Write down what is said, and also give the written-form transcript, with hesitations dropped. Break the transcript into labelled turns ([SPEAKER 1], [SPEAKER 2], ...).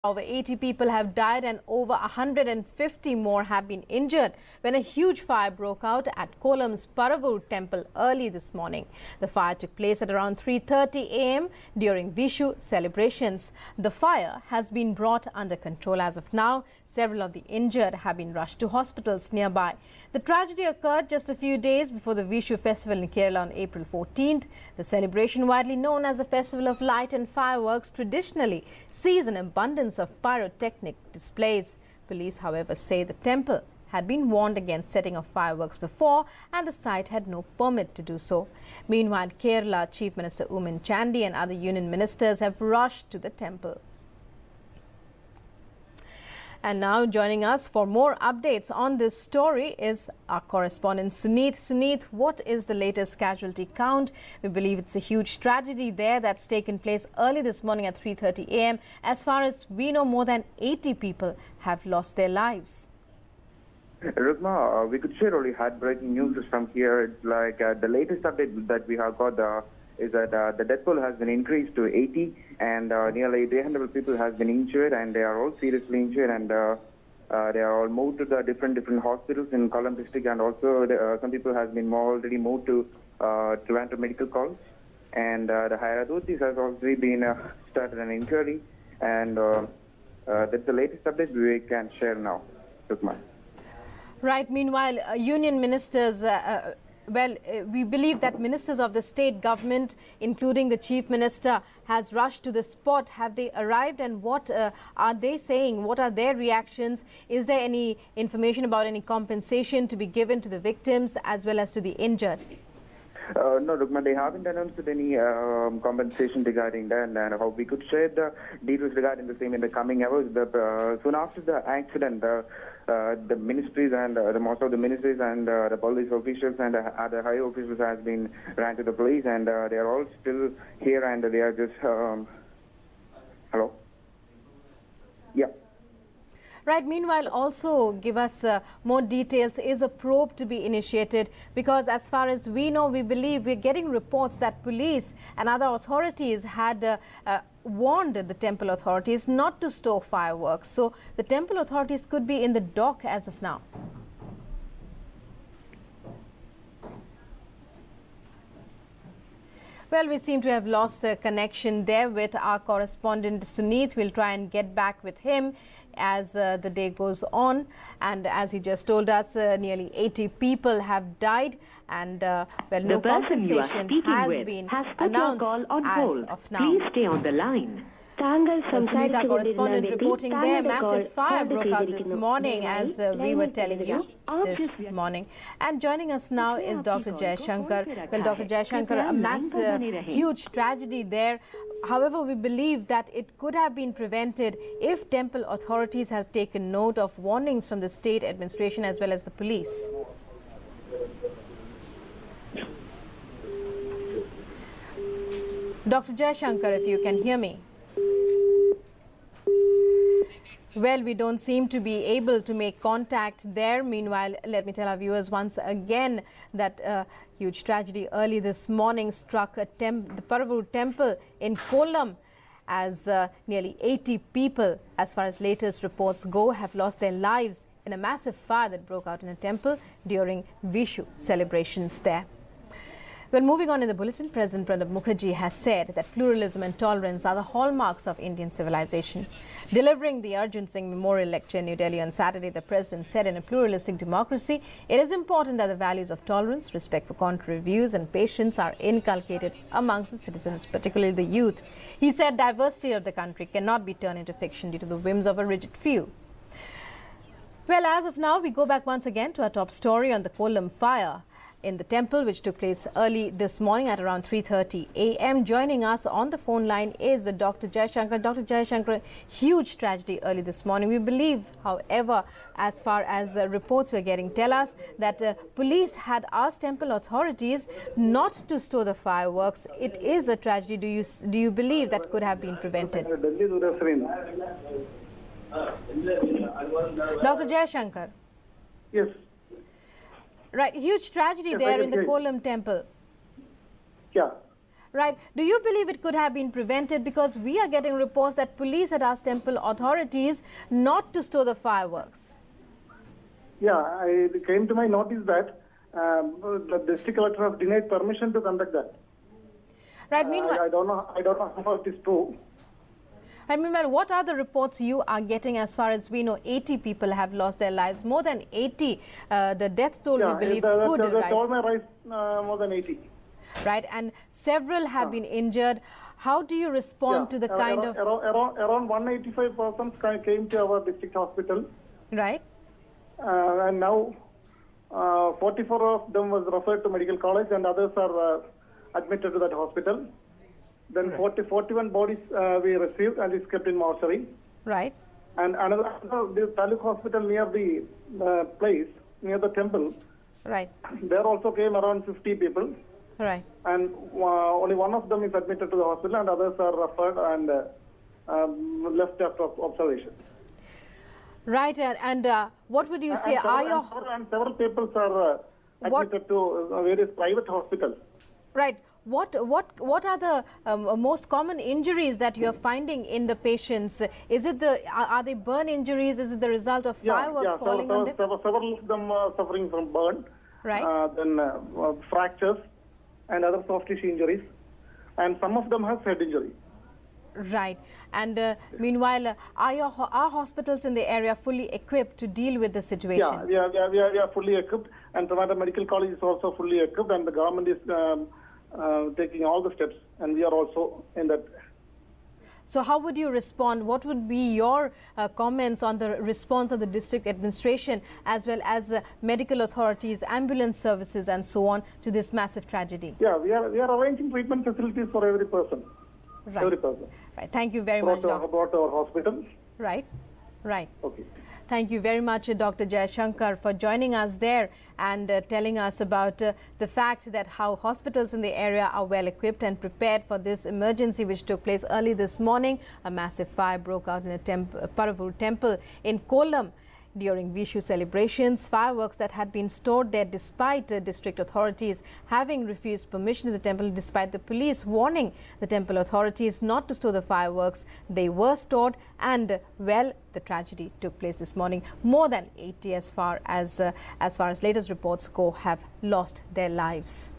[SPEAKER 1] Over 80 people have died and over 150 more have been injured when a huge fire broke out at Kollam's Paravur temple early this morning. The fire took place at around 3:30 a.m. during Vishu celebrations. The fire has been brought under control as of now. Several of the injured have been rushed to hospitals nearby. The tragedy occurred just a few days before the Vishu festival in Kerala on April 14th. The celebration, widely known as the Festival of Light and Fireworks, traditionally sees an abundance of pyrotechnic displays. Police, however, say the temple had been warned against setting off fireworks before and the site had no permit to do so. Meanwhile, Kerala Chief Minister Umin Chandy and other union ministers have rushed to the temple. And now joining us for more updates on this story is our correspondent Suneet. Suneet, what is the latest casualty count? We believe it's a huge tragedy there that's taken place early this morning at 3:30 a.m. As far as we know, more than 80 people have lost their lives.
[SPEAKER 2] Rukma, we could share only heartbreaking news from here. It's like the latest update that we have got is that the death toll has been increased to 80 and nearly 300 people have been injured and they are all seriously injured and they are all moved to the different hospitals in Kollam district and also some people have been already moved to Trivandrum Medical College and the higher authorities has already been started an inquiry and that's the latest update we can share now. Rukma.
[SPEAKER 1] Right. Meanwhile, union ministers we believe that ministers of the state government, including the chief minister, has rushed to the spot. Have they arrived and what are they saying? What are their reactions? Is there any information about any compensation to be given to the victims as well as to the injured?
[SPEAKER 2] No, Rukma, they haven't announced any compensation regarding that, and how we could share the details regarding the same in the coming hours. Soon after the accident, the ministries and most of the ministries and the police officials and other high officials has been ran to the police, and they are all still here, and they are just hello. Yeah.
[SPEAKER 1] Right. Meanwhile, also give us more details. Is a probe to be initiated? Because as far as we know, we believe we're getting reports that police and other authorities had warned the temple authorities not to store fireworks. So the temple authorities could be in the dock as of now. Well, we seem to have lost a connection there with our correspondent Suneet. We'll try and get back with him as the day goes on. And as he just told us, nearly 80 people have died and well, no compensation has been announced as of now.
[SPEAKER 3] Please stay on the line.
[SPEAKER 1] Suneet, our correspondent, reporting there. Massive fire broke out this morning, as we were telling you this morning. And joining us now is Dr. Jaishankar. Well, Dr. Jaishankar, a massive, huge tragedy there. However, we believe that it could have been prevented if temple authorities have taken note of warnings from the state administration as well as the police. Dr. Jaishankar, if you can hear me. Well, we don't seem to be able to make contact there. Meanwhile, let me tell our viewers once again that a huge tragedy early this morning struck the Paravur temple in Kollam as nearly 80 people, as far as latest reports go, have lost their lives in a massive fire that broke out in a temple during Vishu celebrations there. Well, moving on in the bulletin, President Pranab Mukherjee has said that pluralism and tolerance are the hallmarks of Indian civilization. Delivering the Arjun Singh Memorial Lecture in New Delhi on Saturday, the President said in a pluralistic democracy, it is important that the values of tolerance, respect for contrary views and patience are inculcated amongst the citizens, particularly the youth. He said diversity of the country cannot be turned into fiction due to the whims of a rigid few. Well, as of now, we go back once again to our top story on the Kollam fire in the temple, which took place early this morning at around 3:30 a.m. Joining us on the phone line is Dr. Jaishankar. Dr. Jaishankar, huge tragedy early this morning. We believe, however, as far as reports we're getting tell us that police had asked temple authorities not to store the fireworks. It is a tragedy. Do you believe that could have been prevented? Dr. Jaishankar.
[SPEAKER 4] Yes.
[SPEAKER 1] Right, huge tragedy there in the Kollam temple.
[SPEAKER 4] Yeah.
[SPEAKER 1] Right. Do you believe it could have been prevented? Because we are getting reports that police had asked temple authorities not to store the fireworks.
[SPEAKER 3] Yeah, it came to my notice that the district collector has denied permission to conduct that.
[SPEAKER 1] Right. Meanwhile,
[SPEAKER 3] I don't know how far it is true.
[SPEAKER 1] And meanwhile, what are the reports you are getting? As far as we know, 80 people have lost their lives. More than 80, the death toll, we believe, could
[SPEAKER 3] they
[SPEAKER 1] rise.
[SPEAKER 3] told my rise more than 80.
[SPEAKER 1] Right, and several have been injured. How do you respond to the kind of...
[SPEAKER 3] Around 185 persons came to our district hospital.
[SPEAKER 1] Right.
[SPEAKER 3] And now 44 of them was referred to medical college and others are admitted to that hospital. Then 41 bodies we received and is kept in mortuary.
[SPEAKER 1] Right.
[SPEAKER 3] And another the Taluk hospital near the place, near the temple.
[SPEAKER 1] Right.
[SPEAKER 3] There also came around 50 people.
[SPEAKER 1] Right.
[SPEAKER 3] And only one of them is admitted to the hospital and others are referred and left after observation.
[SPEAKER 1] Right, and what would you say?
[SPEAKER 3] And several people are admitted to various private hospitals.
[SPEAKER 1] Right. What are the most common injuries that you are finding in the patients? Is it are they burn injuries? Is it the result of fireworks falling on them?
[SPEAKER 3] Several of them are suffering from burn.
[SPEAKER 1] Right.
[SPEAKER 3] Then fractures and other soft tissue injuries, and some of them have head injury.
[SPEAKER 1] Right. And meanwhile, are hospitals in the area fully equipped to deal with the situation?
[SPEAKER 3] Yeah, we are fully equipped, and Trivandrum Medical College is also fully equipped, and the government is taking all the steps, and we are also in that.
[SPEAKER 1] So how would you respond? What would be your comments on the response of the district administration as well as medical authorities, ambulance services and so on to this massive tragedy?
[SPEAKER 3] Yeah, we are arranging treatment facilities for every person.
[SPEAKER 1] Right.
[SPEAKER 3] Every person.
[SPEAKER 1] Right. Thank you very much, Doctor.
[SPEAKER 3] Brought to our hospital.
[SPEAKER 1] Right. Right.
[SPEAKER 3] Okay.
[SPEAKER 1] Thank you very much, Dr. Jayashankar, for joining us there and telling us about the fact that how hospitals in the area are well equipped and prepared for this emergency which took place early this morning. A massive fire broke out in a Paravur temple in Kollam during Vishu celebrations. Fireworks that had been stored there despite district authorities having refused permission to the temple, despite the police warning the temple authorities not to store the fireworks. They were stored and, well, the tragedy took place this morning. More than 80 as far as latest reports go have lost their lives.